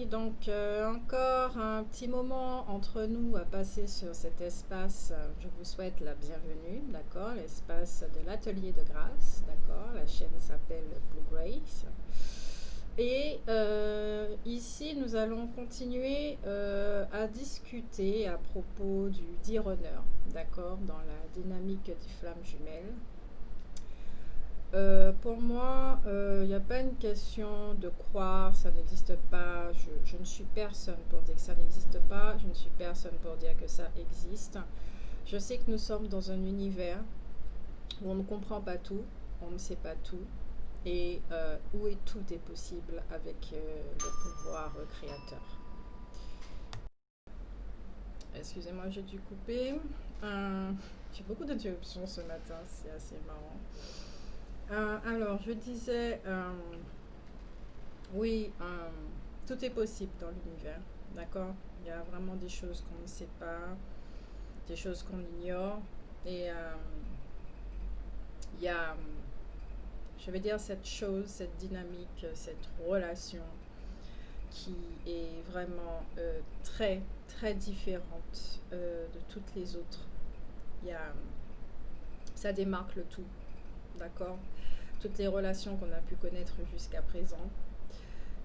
donc encore un petit moment entre nous à passer sur cet espace. Je vous souhaite la bienvenue, d'accord? L'espace de l'atelier de grâce, d'accord? La chaîne s'appelle Blue Grace. Et ici, nous allons continuer à discuter à propos du Deer Runner, d'accord? Dans la dynamique des flammes jumelles. Pour moi, il n'y a pas une question de croire, ça n'existe pas. Je ne suis personne pour dire que ça n'existe pas. Je ne suis personne pour dire que ça existe. Je sais que nous sommes dans un univers où on ne comprend pas tout, on ne sait pas tout, et où tout est possible avec le pouvoir créateur. Excusez-moi, j'ai dû couper. J'ai beaucoup d'interruptions ce matin, c'est assez marrant. Alors, je disais, oui, tout est possible dans l'univers, d'accord? Il y a vraiment des choses qu'on ne sait pas, des choses qu'on ignore, et il y a, je vais dire, cette chose, cette dynamique, cette relation qui est vraiment très, très différente de toutes les autres. Il y a, ça démarque le tout, d'accord? Toutes les relations qu'on a pu connaître jusqu'à présent.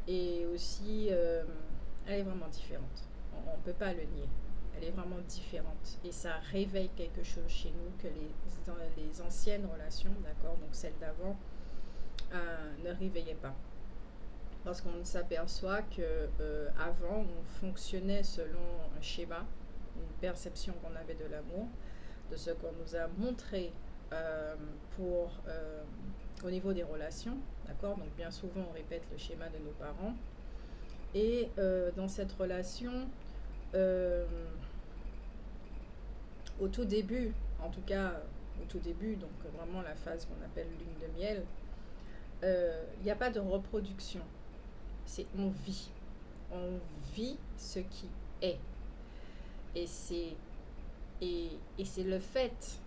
Et aussi, elle est vraiment différente. On ne peut pas le nier. Elle est vraiment différente. Et ça réveille quelque chose chez nous que les anciennes relations, d'accord, donc celles d'avant, ne réveillaient pas. Parce qu'on s'aperçoit que avant, on fonctionnait selon un schéma, une perception qu'on avait de l'amour, de ce qu'on nous a montré au niveau des relations, d'accord? Donc bien souvent, on répète le schéma de nos parents. Et dans cette relation, euh, au tout début, en tout cas au tout début, donc vraiment la phase qu'on appelle lune de miel, il n'y a pas de reproduction. C'est on vit. On vit ce qui est. Et c'est le fait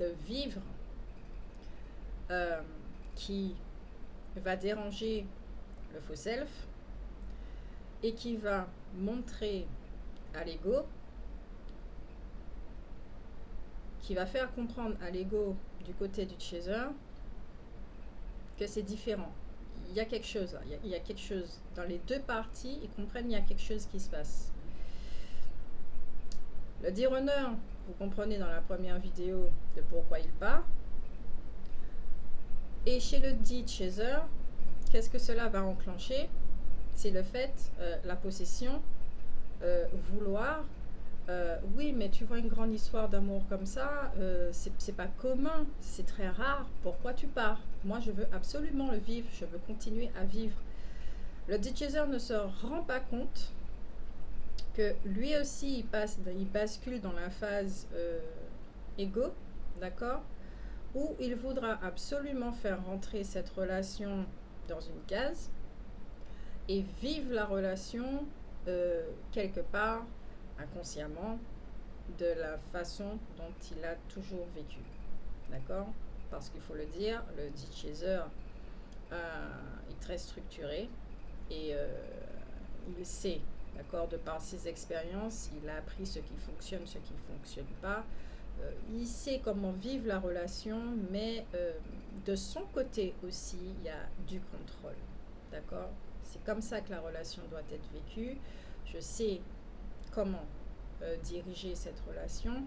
de vivre qui va déranger le faux self et qui va montrer à l'ego, qui va faire comprendre à l'ego du côté du chaser que c'est différent. Il y a quelque chose, il y a quelque chose. Dans les deux parties, ils comprennent qu'il y a quelque chose qui se passe. Le Deer Runner, vous comprenez dans la première vidéo de pourquoi il part. Et chez le Deer Chaser, qu'est-ce que cela va enclencher? C'est le fait, la possession, vouloir. Oui, mais tu vois une grande histoire d'amour comme ça, c'est pas commun, c'est très rare. Pourquoi tu pars? Moi, je veux absolument le vivre, je veux continuer à vivre. Le Deer Chaser ne se rend pas compte que lui aussi, il bascule dans la phase égo, d'accord? Où il voudra absolument faire rentrer cette relation dans une case et vivre la relation quelque part inconsciemment de la façon dont il a toujours vécu, d'accord? Parce qu'il faut le dire, le Deer Chaser est très structuré et il sait, d'accord, de par ses expériences, il a appris ce qui fonctionne, ce qui ne fonctionne pas. Il sait comment vivre la relation, mais de son côté aussi, il y a du contrôle, d'accord? C'est comme ça que la relation doit être vécue. Je sais comment diriger cette relation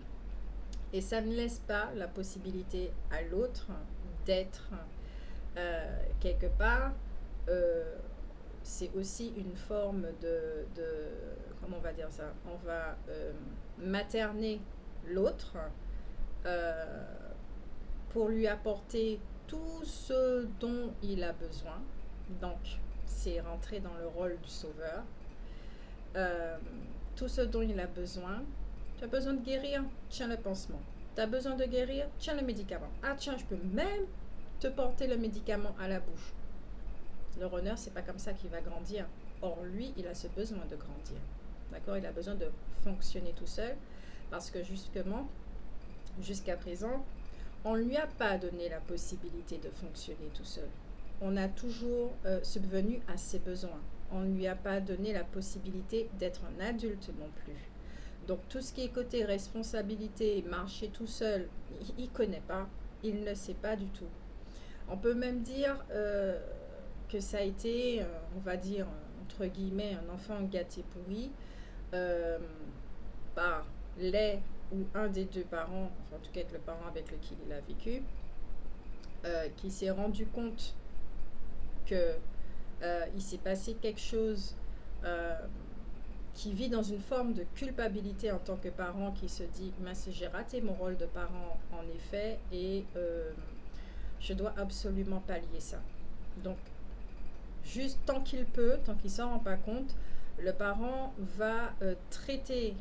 et ça ne laisse pas la possibilité à l'autre d'être quelque part. C'est aussi une forme comment on va dire ça? On va materner l'autre pour lui apporter tout ce dont il a besoin. Donc, c'est rentrer dans le rôle du sauveur. Tout ce dont il a besoin. Tu as besoin de guérir? Tiens le pansement. Tu as besoin de guérir? Tiens le médicament. Ah tiens, je peux même te porter le médicament à la bouche. Le runner, c'est pas comme ça qu'il va grandir. Or, lui, il a ce besoin de grandir. D'accord? Il a besoin de fonctionner tout seul parce que justement, jusqu'à présent, on ne lui a pas donné la possibilité de fonctionner tout seul. On a toujours subvenu à ses besoins. on ne lui a pas donné la possibilité d'être un adulte non plus. Donc tout ce qui est côté responsabilité, marcher tout seul, il ne connaît pas, il ne sait pas du tout. On peut même dire que ça a été, on va dire, entre guillemets, un enfant gâté pourri euh, par les ou un des deux parents, enfin en tout cas avec le parent avec lequel il a vécu, qui s'est rendu compte que il s'est passé quelque chose, euh, qui vit dans une forme de culpabilité en tant que parent, qui se dit mince, j'ai raté mon rôle de parent en effet, et je dois absolument pallier ça. Donc juste tant qu'il peut, tant qu'il s'en rend pas compte, le parent va traiter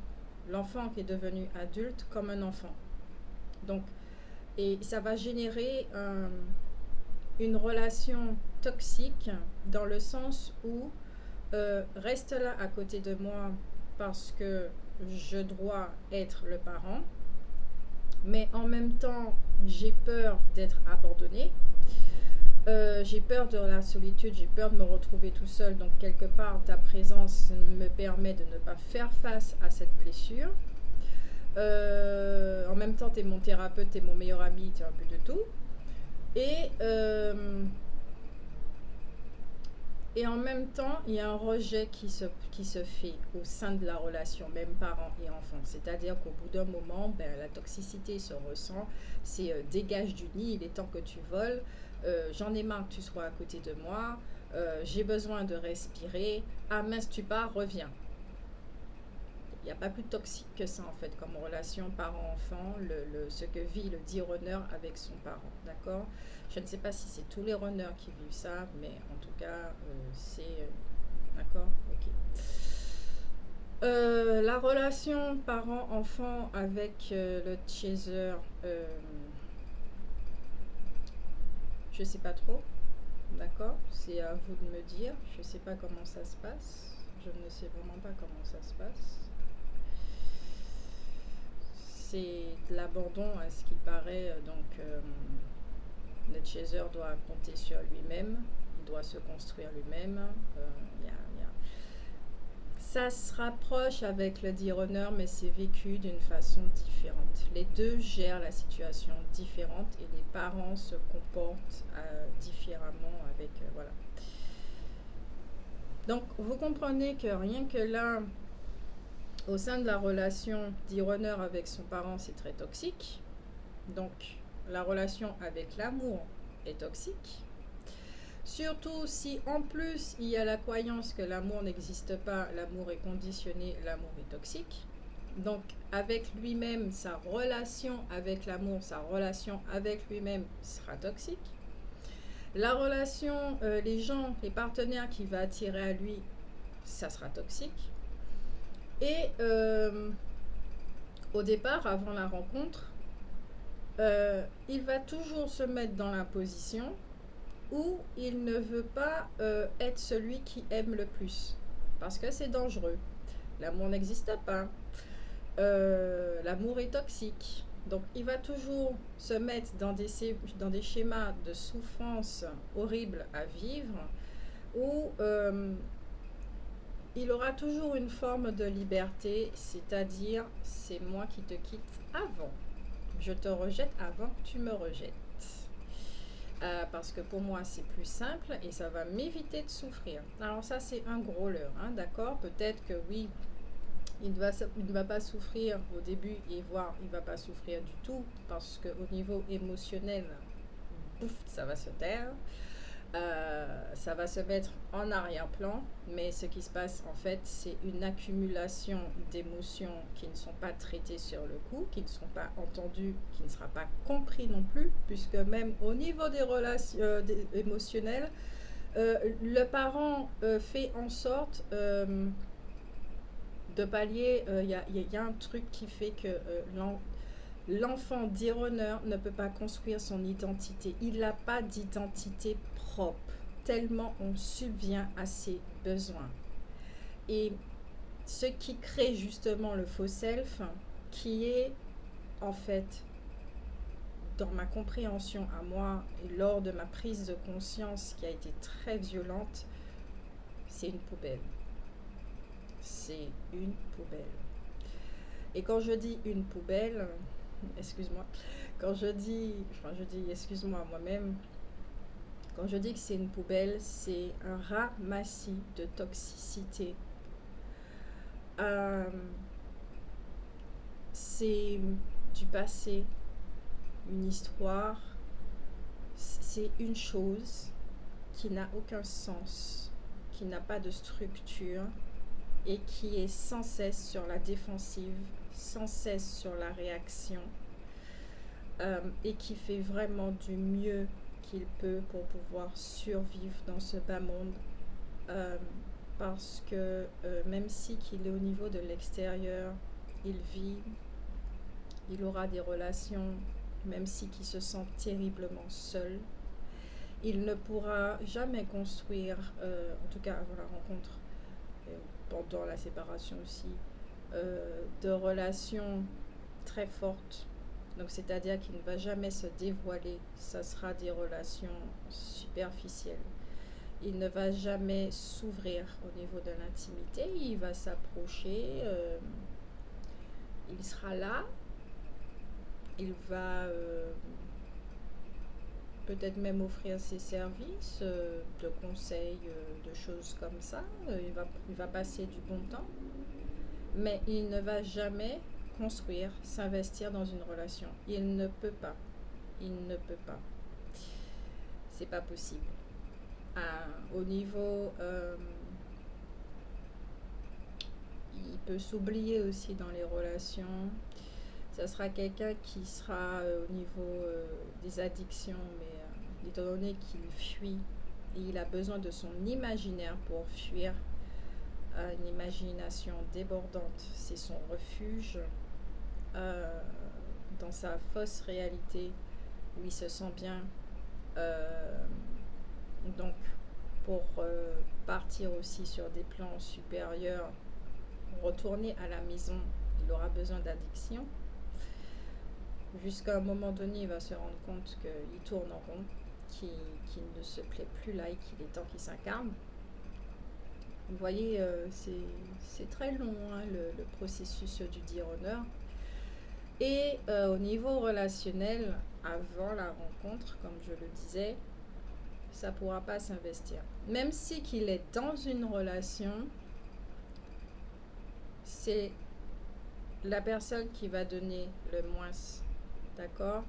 l'enfant qui est devenu adulte comme un enfant. Donc, et ça va générer une relation toxique, dans le sens où reste là à côté de moi parce que je dois être le parent, mais en même temps j'ai peur d'être abandonnée, j'ai peur de la solitude, j'ai peur de me retrouver tout seul, donc quelque part ta présence me permet de ne pas faire face à cette blessure. En même temps, tu es mon thérapeute, tu es mon meilleur ami, tu es un peu de tout. Et, et en même temps, il y a un rejet qui se fait au sein de la relation, même parents et enfants. C'est-à-dire qu'au bout d'un moment, ben, la toxicité se ressent. C'est dégage du nid, il est temps que tu voles. J'en ai marre que tu sois à côté de moi. J'ai besoin de respirer. Ah mince, tu pars, reviens. Il n'y a pas plus toxique que ça en fait comme relation parent-enfant, ce que vit le dit runner avec son parent, d'accord. Je ne sais pas si c'est tous les runners qui vivent ça, mais en tout cas c'est d'accord, ok. La relation parent-enfant avec le chaser, je sais pas trop, d'accord, c'est à vous de me dire, je sais pas comment ça se passe, je ne sais vraiment pas comment ça se passe. C'est de l'abandon à ce qui paraît. Donc, le chaser doit compter sur lui-même, il doit se construire lui-même. Ça se rapproche avec le D-Runner, mais c'est vécu d'une façon différente. Les deux gèrent la situation différente et les parents se comportent différemment avec. Voilà. Donc, vous comprenez que rien que là, au sein de la relation D-Runner avec son parent, c'est très toxique. Donc, la relation avec l'amour est toxique. Surtout si en plus il y a la croyance que l'amour n'existe pas, l'amour est conditionné, l'amour est toxique. Donc, avec lui-même, sa relation avec l'amour, sa relation avec lui-même sera toxique. La relation, les gens, les partenaires qu'il va attirer à lui, ça sera toxique. Et au départ, avant la rencontre, il va toujours se mettre dans la position où il ne veut pas être celui qui aime le plus. Parce que c'est dangereux. L'amour n'existe pas. L'amour est toxique. Donc il va toujours se mettre dans des schémas de souffrance horribles à vivre, où il aura toujours une forme de liberté, c'est-à-dire c'est moi qui te quitte avant. Je te rejette avant que tu me rejettes. Parce que pour moi c'est plus simple et ça va m'éviter de souffrir. Alors ça c'est un gros leurre, hein, d'accord. Peut-être que oui, il ne va pas souffrir au début et voire il ne va pas souffrir du tout parce qu'au niveau émotionnel, pouf, ça va se taire. Ça va se mettre en arrière-plan, mais ce qui se passe en fait, c'est une accumulation d'émotions qui ne sont pas traitées sur le coup, qui ne sont pas entendues, qui ne sera pas compris non plus, puisque même au niveau des relations émotionnelles, le parent fait en sorte de pallier. Il y a un truc qui fait que l'enfant d'E-runner ne peut pas construire son identité. Il n'a pas d'identité propre, tellement on subvient à ses besoins. Et ce qui crée justement le faux self, qui est en fait, dans ma compréhension à moi et lors de ma prise de conscience qui a été très violente, c'est une poubelle. C'est une poubelle. Et quand je dis une poubelle, excuse-moi, quand je dis, excuse-moi moi-même, quand je dis que c'est une poubelle, c'est un ramassis de toxicité. C'est du passé, une histoire, c'est une chose qui n'a aucun sens, qui n'a pas de structure et qui est sans cesse sur la défensive, sans cesse sur la réaction, et qui fait vraiment du mieux qu'il peut pour pouvoir survivre dans ce bas monde, parce que même si qu'il est au niveau de l'extérieur, il vit, il aura des relations, même si qu'il se sent terriblement seul, il ne pourra jamais construire, en tout cas avant la rencontre, et pendant la séparation aussi, de relations très fortes. Donc c'est-à-dire qu'il ne va jamais se dévoiler, ça sera des relations superficielles. Il ne va jamais s'ouvrir au niveau de l'intimité, il va s'approcher, il sera là, il va peut-être même offrir ses services, de conseils, de choses comme ça. Il va passer du bon temps, mais il ne va jamais construire, s'investir dans une relation. Il ne peut pas. Il ne peut pas. C'est pas possible. Au niveau, il peut s'oublier aussi dans les relations. Ça sera quelqu'un qui sera au niveau des addictions, mais étant donné qu'il fuit et il a besoin de son imaginaire pour fuir, une imagination débordante, c'est son refuge, dans sa fausse réalité où il se sent bien. Donc, pour partir aussi sur des plans supérieurs, retourner à la maison, il aura besoin d'addiction. Jusqu'à un moment donné, il va se rendre compte qu'il tourne en rond, qu'il ne se plaît plus là et qu'il est temps qu'il s'incarne. Vous voyez, c'est très long, hein, le processus du dire honneur. Et au niveau relationnel, avant la rencontre, comme je le disais, ça ne pourra pas s'investir. Même si qu'il est dans une relation, c'est la personne qui va donner le moins. D'accord?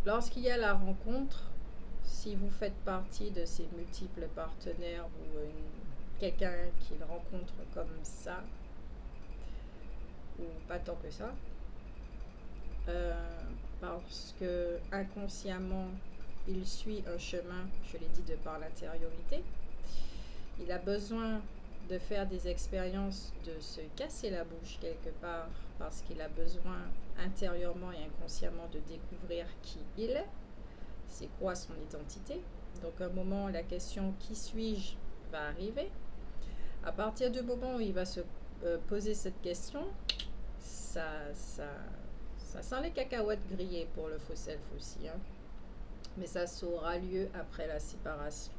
Lorsqu'il y a la rencontre, si vous faites partie de ces multiples partenaires ou quelqu'un qu'il rencontre comme ça, ou pas tant que ça, parce que inconsciemment, il suit un chemin, je l'ai dit, de par l'intériorité. Il a besoin de faire des expériences, de se casser la bouche quelque part, parce qu'il a besoin intérieurement et inconsciemment de découvrir qui il est, c'est quoi son identité. Donc à un moment, la question qui suis-je va arriver. À partir du moment où il va se poser cette question, ça sent les cacahuètes grillées pour le faux self aussi, hein. Mais ça aura lieu après la séparation.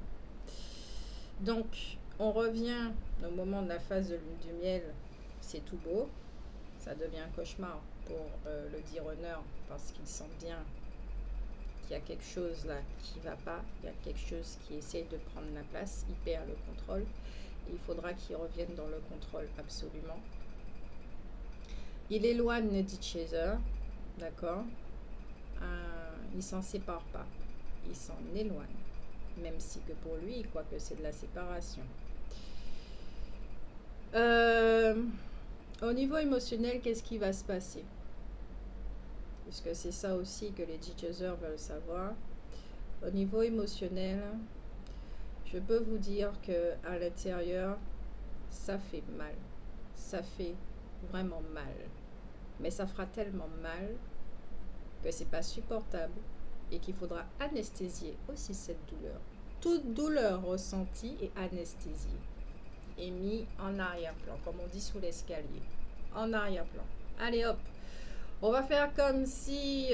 Donc, on revient au moment de la phase de lune du miel, c'est tout beau, ça devient un cauchemar pour le dire honneur, parce qu'il sent bien qu'il y a quelque chose là qui ne va pas, il y a quelque chose qui essaie de prendre la place, il perd le contrôle, et il faudra qu'il revienne dans le contrôle absolument. Il éloigne dit Chaser, d'accord, il s'en sépare pas, il s'en éloigne. Même si que pour lui, il croit que c'est de la séparation. Au niveau émotionnel, qu'est-ce qui va se passer? Parce que c'est ça aussi que les G-Chasers veulent savoir. Au niveau émotionnel, je peux vous dire que à l'intérieur, ça fait mal. Ça fait vraiment mal. Mais ça fera tellement mal que c'est pas supportable et qu'il faudra anesthésier aussi cette douleur. Toute douleur ressentie est anesthésiée et mis en arrière-plan, comme on dit sous l'escalier. En arrière-plan. Allez hop, On va faire comme si,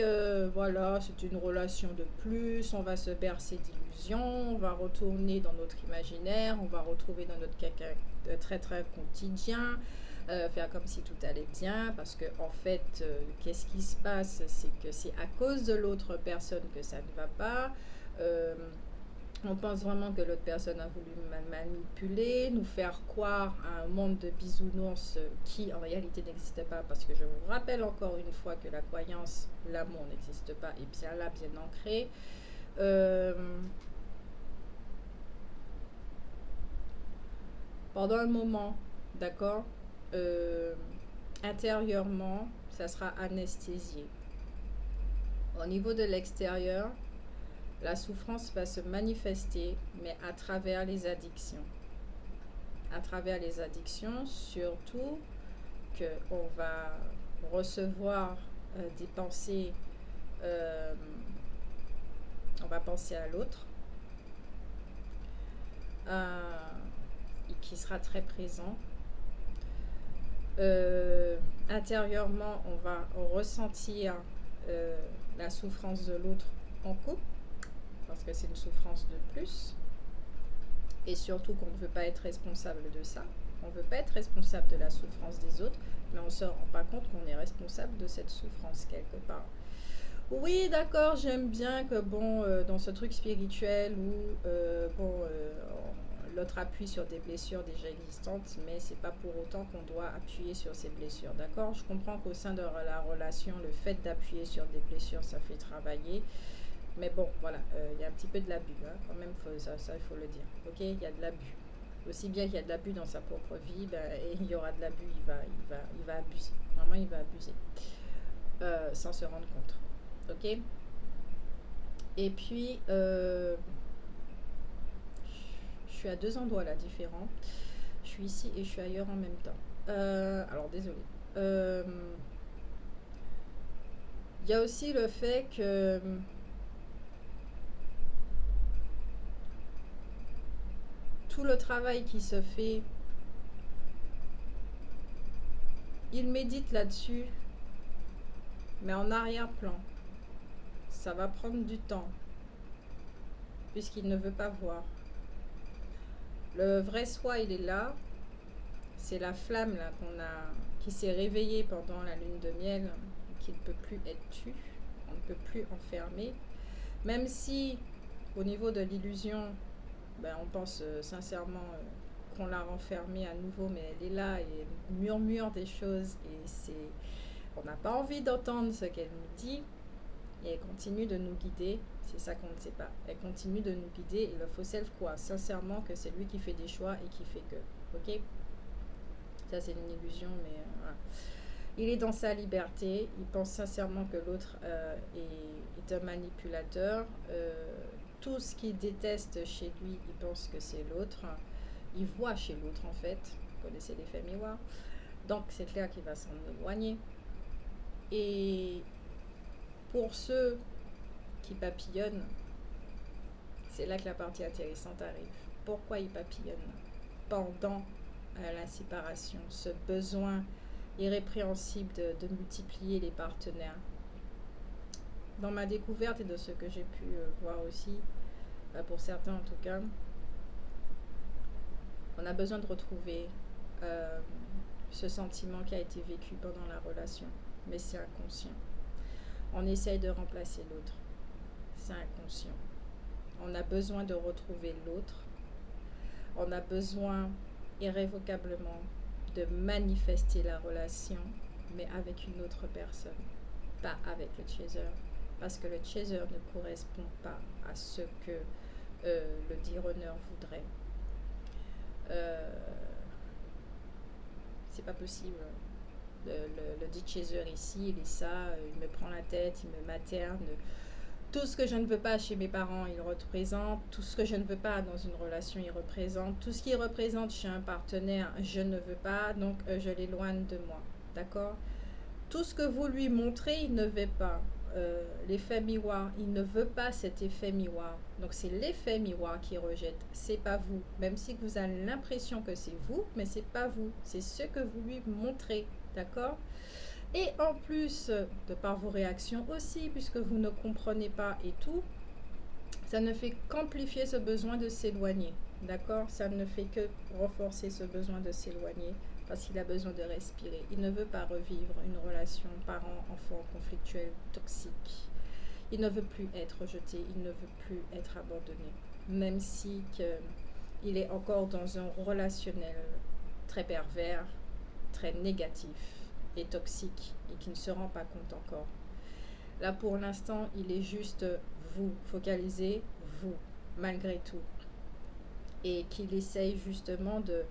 voilà, c'est une relation de plus, on va se bercer d'illusions, on va retourner dans notre imaginaire, on va retrouver dans notre caca de très très quotidien, faire comme si tout allait bien, parce que en fait, qu'est-ce qui se passe? C'est que c'est à cause de l'autre personne que ça ne va pas. Euh, on pense vraiment que l'autre personne a voulu manipuler, nous faire croire à un monde de bisounours qui en réalité n'existe pas, parce que je vous rappelle encore une fois que la croyance, l'amour n'existe pas, et bien là, bien ancré. Euh, Pendant un moment, d'accord, euh, intérieurement, ça sera anesthésié. Au niveau de l'extérieur, la souffrance va se manifester, mais à travers les addictions. À travers les addictions, surtout qu'on va recevoir des pensées, euh, on va penser à l'autre, et qui sera très présent. Intérieurement, on va ressentir euh, la souffrance de l'autre en couple, parce que c'est une souffrance de plus, et surtout qu'on ne veut pas être responsable de ça. On ne veut pas être responsable de la souffrance des autres, mais on ne se rend pas compte qu'on est responsable de cette souffrance quelque part. Oui, d'accord, j'aime bien que, bon, dans ce truc spirituel où, bon, l'autre appuie sur des blessures déjà existantes, mais c'est pas pour autant qu'on doit appuyer sur ces blessures, d'accord? Je comprends qu'au sein de la relation, le fait d'appuyer sur des blessures, ça fait travailler, mais bon, voilà, il y a un petit peu de l'abus, hein, quand même, ça, il faut le dire, ok? Il y a de l'abus. Aussi bien qu'il y a de l'abus dans sa propre vie, ben, et il y aura de l'abus, il va abuser. Vraiment, il va abuser, sans se rendre compte. Ok. Et puis, je suis à deux endroits là différents. Je suis ici et je suis ailleurs en même temps. Alors, désolé. Euh, Il y a aussi le fait que tout le travail qui se fait, il médite là-dessus, mais en arrière-plan. Ça va prendre du temps, puisqu'il ne veut pas voir. Le vrai soi, il est là. C'est la flamme là qu'on a, qui s'est réveillée pendant la lune de miel, qui ne peut plus être tue. On ne peut plus enfermer. Même si, au niveau de l'illusion, ben, on pense sincèrement qu'on l'a renfermée à nouveau, mais elle est là et elle murmure des choses et on n'a pas envie d'entendre ce qu'elle nous dit et elle continue de nous guider. C'est ça qu'on ne sait pas. Elle continue de nous guider et le faux self croit sincèrement que c'est lui qui fait des choix et qui fait que. Ok? Ça, c'est une illusion, mais voilà. Il est dans sa liberté, il pense sincèrement que l'autre est un manipulateur. Tout ce qu'il déteste chez lui, il pense que c'est l'autre. Il voit chez l'autre en fait. Vous connaissez l'effet miroir. Donc c'est clair qu'il va s'en éloigner. Et pour ceux qui papillonnent, c'est là que la partie intéressante arrive. Pourquoi ils papillonnent pendant la séparation? Ce besoin irrépréhensible de multiplier les partenaires. Dans ma découverte et de ce que j'ai pu voir aussi, pour certains en tout cas, on a besoin de retrouver euh, ce sentiment qui a été vécu pendant la relation, mais c'est inconscient. On essaye de remplacer l'autre, c'est inconscient. On a besoin de retrouver l'autre, on a besoin irrévocablement de manifester la relation, mais avec une autre personne, pas avec le chaser, parce que le chaser ne correspond pas à ce que le D-runner voudrait. C'est pas possible. Le D-chaser ici, il est ça, il me prend la tête, il me materne. Tout ce que je ne veux pas chez mes parents, il représente. Tout ce que je ne veux pas dans une relation, il représente. Tout ce qu'il représente chez un partenaire, je ne veux pas, donc je l'éloigne de moi. D'accord? Tout ce que vous lui montrez, il ne veut pas. L'effet miroir, il ne veut pas cet effet miroir. Donc c'est l'effet miroir qui rejette, c'est pas vous. Même si vous avez l'impression que c'est vous, mais c'est pas vous. C'est ce que vous lui montrez, d'accord? Et en plus, de par vos réactions aussi, puisque vous ne comprenez pas et tout, ça ne fait qu'amplifier ce besoin de s'éloigner. D'accord? Ça ne fait que renforcer ce besoin de s'éloigner parce qu'il a besoin de respirer. Il ne veut pas revivre une relation parent-enfant conflictuelle toxique. Il ne veut plus être rejeté, il ne veut plus être abandonné. Même si il est encore dans un relationnel très pervers, très négatif et toxique et qui ne se rend pas compte encore. Là, pour l'instant, il est juste vous, focalisé, vous, malgré tout. Et qu'il essaye justement de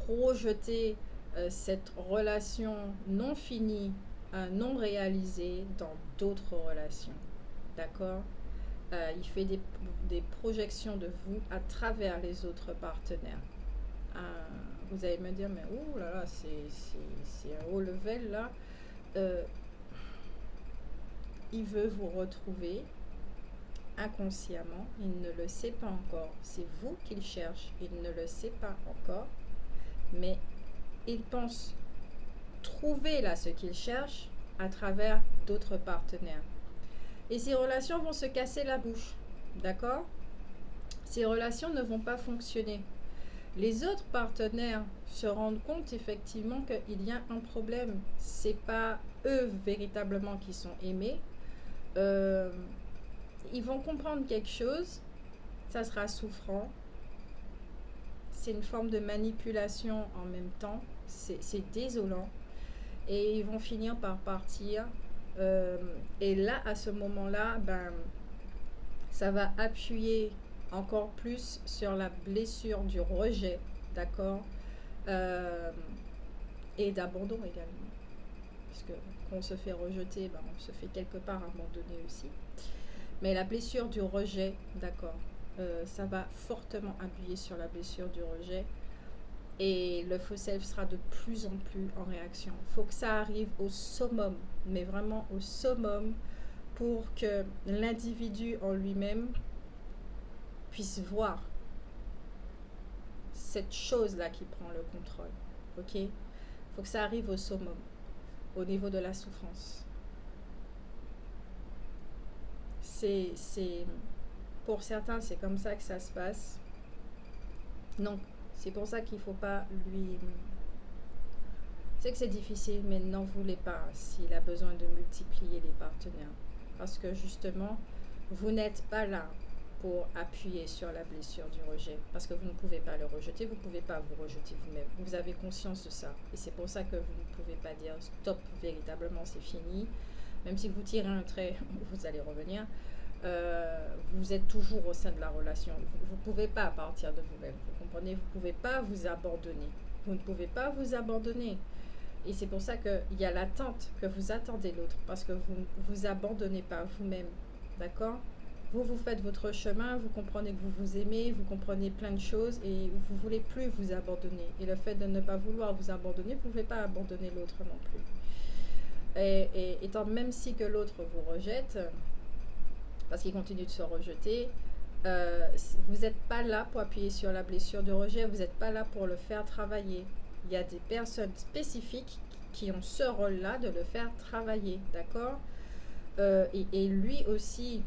projeter cette relation non finie, non réalisée dans d'autres relations. D'accord? Il fait des projections de vous à travers les autres partenaires. Euh, vous allez me dire, mais oh là là, c'est un haut level là. Euh, il veut vous retrouver inconsciemment, il ne le sait pas encore. C'est vous qu'il cherche, il ne le sait pas encore, mais il pense trouver là ce qu'il cherche à travers d'autres partenaires. Et ces relations vont se casser la bouche, d'accord? Ces relations ne vont pas fonctionner. Les autres partenaires se rendent compte effectivement qu'il y a un problème. C'est pas eux véritablement qui sont aimés. Euh, Ils vont comprendre quelque chose, ça sera souffrant. C'est une forme de manipulation en même temps. C'est désolant. Et ils vont finir par partir. Euh, et là, à ce moment-là, ben, ça va appuyer encore plus sur la blessure du rejet, d'accord? Euh, et d'abandon également. Parce que quand on se fait rejeter, ben, on se fait quelque part abandonner aussi. Mais la blessure du rejet, d'accord, ça va fortement appuyer sur la blessure du rejet. Et le faux self sera de plus en plus en réaction. Il faut que ça arrive au summum, mais vraiment au summum, pour que l'individu en lui-même puisse voir cette chose-là qui prend le contrôle. Ok? Il faut que ça arrive au summum, au niveau de la souffrance. C'est pour certains, c'est comme ça que ça se passe. Donc, c'est pour ça qu'il ne faut pas lui... Je sais que c'est difficile, mais n'en voulez pas s'il a besoin de multiplier les partenaires. Parce que justement, vous n'êtes pas là pour appuyer sur la blessure du rejet. Parce que vous ne pouvez pas le rejeter, vous ne pouvez pas vous rejeter vous-même. Vous avez conscience de ça. Et c'est pour ça que vous ne pouvez pas dire stop, véritablement c'est fini. Même si vous tirez un trait, vous allez revenir. Vous êtes toujours au sein de la relation. Vous ne pouvez pas partir de vous-même. Vous comprenez? Vous ne pouvez pas vous abandonner. Vous ne pouvez pas vous abandonner. Et c'est pour ça qu'il y a l'attente que vous attendez l'autre. Parce que vous ne vous abandonnez pas vous-même. D'accord? Vous faites votre chemin, vous comprenez que vous vous aimez, vous comprenez plein de choses et vous ne voulez plus vous abandonner. Et le fait de ne pas vouloir vous abandonner, vous ne pouvez pas abandonner l'autre non plus. Et étant même si que l'autre vous rejette, parce qu'il continue de se rejeter, vous n'êtes pas là pour appuyer sur la blessure de rejet, vous n'êtes pas là pour le faire travailler. Il y a des personnes spécifiques qui ont ce rôle-là de le faire travailler, d'accord? Et lui aussi,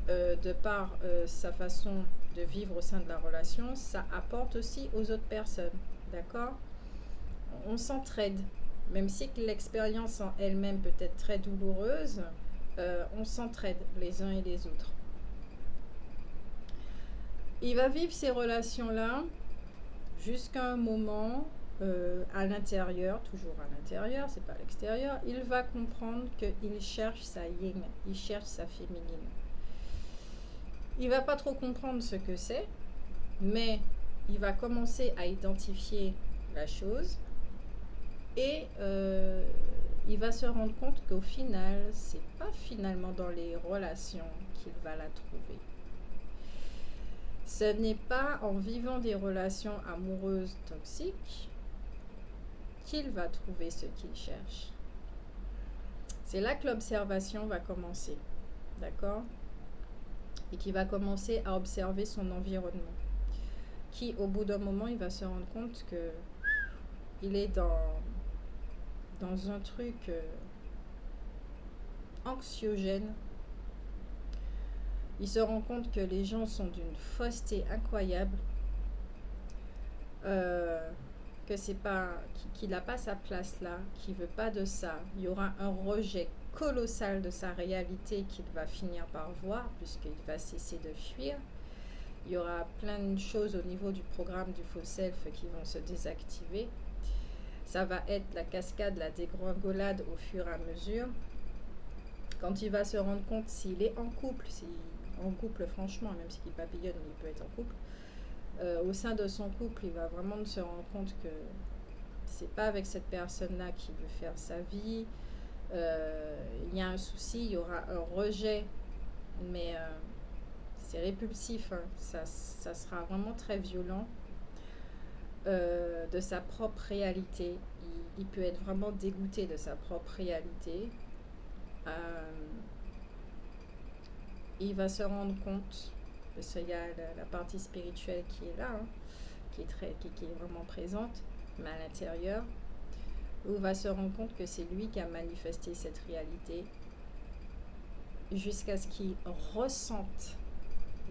de par sa façon de vivre au sein de la relation, ça apporte aussi aux autres personnes, d'accord? On s'entraide, même si l'expérience en elle-même peut être très douloureuse, on s'entraide les uns et les autres. Il va vivre ces relations-là jusqu'à un moment à l'intérieur, toujours à l'intérieur, c'est pas à l'extérieur, il va comprendre qu'il cherche sa yin, il cherche sa féminine. Il va pas trop comprendre ce que c'est, mais il va commencer à identifier la chose et il va se rendre compte qu'au final, c'est pas finalement dans les relations qu'il va la trouver. Ce n'est pas en vivant des relations amoureuses toxiques qu'il va trouver ce qu'il cherche. C'est là que l'observation va commencer, d'accord? Et qu'il va commencer à observer son environnement. Qui, au bout d'un moment, il va se rendre compte que il est dans dans un truc anxiogène. Il se rend compte que les gens sont d'une fausseté incroyable, euh, que c'est pas, qu'il n'a pas sa place là, qu'il veut pas de ça. Il y aura un rejet colossal de sa réalité qu'il va finir par voir, puisqu'il va cesser de fuir. Il y aura plein de choses au niveau du programme du faux self qui vont se désactiver. Ça va être la cascade, la dégringolade au fur et à mesure. Quand il va se rendre compte s'il est en couple, en couple franchement, même s'il papillonne, il peut être en couple, au sein de son couple, il va vraiment se rendre compte que c'est pas avec cette personne-là qu'il veut faire sa vie. Il y a un souci, il y aura un rejet, mais c'est répulsif, hein. Ça sera vraiment très violent de sa propre réalité. Il peut être vraiment dégoûté de sa propre réalité. Il va se rendre compte, parce qu'il y a la partie spirituelle qui est là, hein, qui est vraiment présente, mais à l'intérieur, où il va se rendre compte que c'est lui qui a manifesté cette réalité, jusqu'à ce qu'il ressente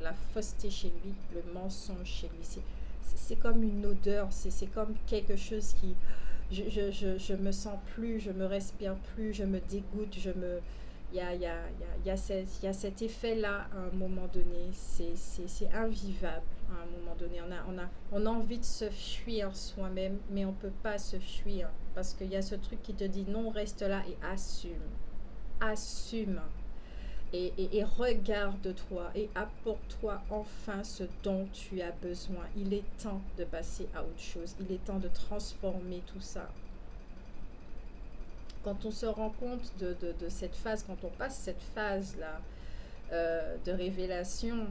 la fausseté chez lui, le mensonge chez lui. C'est comme une odeur, c'est comme quelque chose qui... Je me sens plus, je me respire plus, je me dégoûte, il y a cet effet-là à un moment donné. C'est invivable à un moment donné. On a envie de se fuir soi-même, mais on ne peut pas se fuir. Parce qu'il y a ce truc qui te dit non, reste là et assume. Assume. Et regarde-toi et apporte-toi enfin ce dont tu as besoin. Il est temps de passer à autre chose. Il est temps de transformer tout ça. Quand on se rend compte de cette phase, quand on passe cette phase-là de révélation,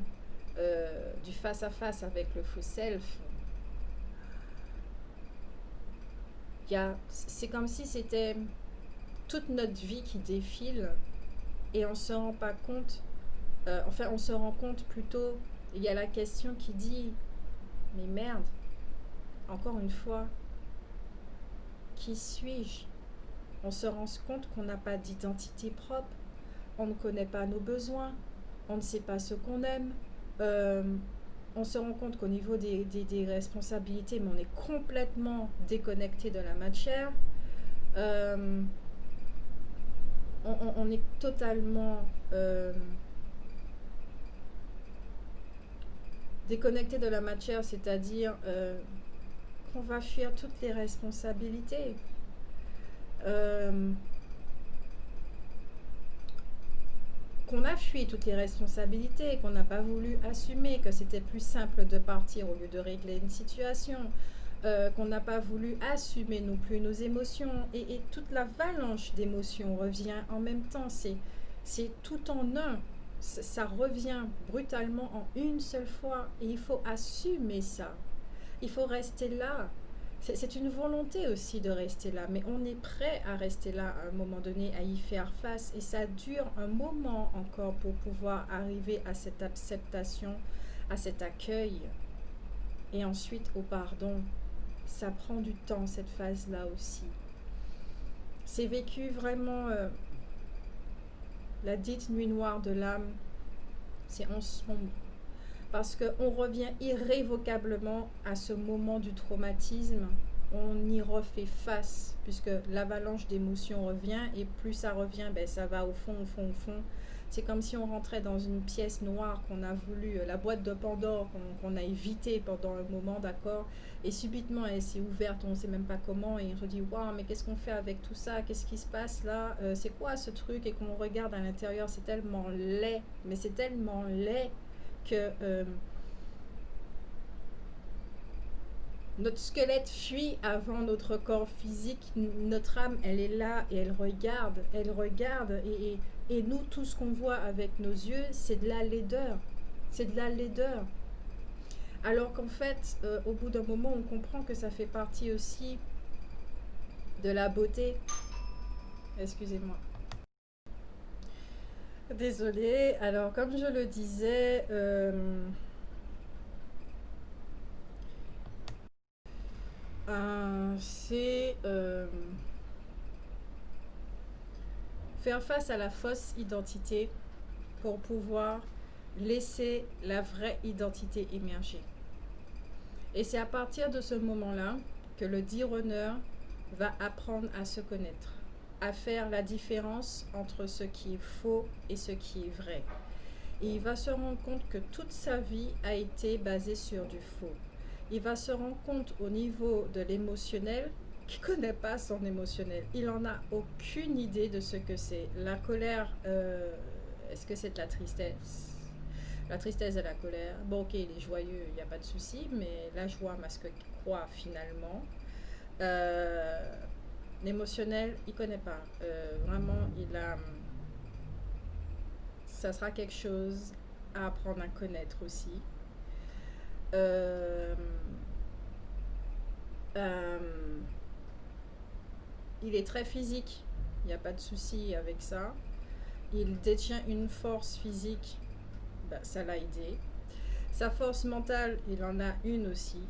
du face-à-face avec le faux self, c'est comme si c'était toute notre vie qui défile et on ne se rend pas compte. Enfin, on se rend compte plutôt, il y a la question qui dit, mais merde, encore une fois, qui suis-je? On se rend compte qu'on n'a pas d'identité propre, on ne connaît pas nos besoins, on ne sait pas ce qu'on aime. Euh, on se rend compte qu'au niveau des responsabilités, mais on est complètement déconnecté de la matière. Euh, on est totalement déconnecté de la matière, c'est-à-dire qu'on va fuir toutes les responsabilités. Qu'on a fui toutes les responsabilités, qu'on n'a pas voulu assumer, que c'était plus simple de partir au lieu de régler une situation, qu'on n'a pas voulu assumer non plus nos émotions, et toute l'avalanche d'émotions revient en même temps. C'est tout en un. Ça revient brutalement en une seule fois, et il faut assumer ça. Il faut rester là. C'est une volonté aussi de rester là, mais on est prêt à rester là à un moment donné, à y faire face, et ça dure un moment encore pour pouvoir arriver à cette acceptation, à cet accueil, et ensuite au pardon. Ça prend du temps, cette phase-là aussi. C'est vécu vraiment la dite nuit noire de l'âme, c'est en sombre, parce qu'on revient irrévocablement à ce moment du traumatisme. On y refait face, puisque l'avalanche d'émotions revient, et plus ça revient, ben, ça va au fond, au fond, au fond. C'est comme si on rentrait dans une pièce noire qu'on a voulu, la boîte de Pandore qu'on a évitée pendant un moment, d'accord, et subitement elle s'est ouverte, on ne sait même pas comment, et on se dit waouh, mais qu'est-ce qu'on fait avec tout ça, qu'est-ce qui se passe là, c'est quoi ce truc, et qu'on regarde à l'intérieur, c'est tellement laid, mais c'est tellement laid que notre squelette fuit avant notre corps physique. Notre âme, elle est là et elle regarde, et nous, tout ce qu'on voit avec nos yeux, c'est de la laideur. C'est de la laideur. Alors qu'en fait, au bout d'un moment, on comprend que ça fait partie aussi de la beauté. Excusez-moi. Désolée. Alors, comme je le disais, c'est Faire face à la fausse identité pour pouvoir laisser la vraie identité émerger. Et c'est à partir de ce moment-là que le D-runner va apprendre à se connaître, à faire la différence entre ce qui est faux et ce qui est vrai. Et il va se rendre compte que toute sa vie a été basée sur du faux. Il va se rendre compte au niveau de l'émotionnel qu'il ne connaît pas son émotionnel. Il n'en a aucune idée de ce que c'est. La colère, est-ce que c'est de la tristesse? La tristesse et la colère. Bon, ok, il est joyeux, il n'y a pas de souci, mais la joie masque quoi finalement? L'émotionnel, il ne connaît pas. Vraiment, ça sera quelque chose à apprendre à connaître aussi. Euh, euh, il est très physique, il n'y a pas de souci avec ça. Il détient une force physique, bah, ça l'a aidé. Sa force mentale, il en a une aussi,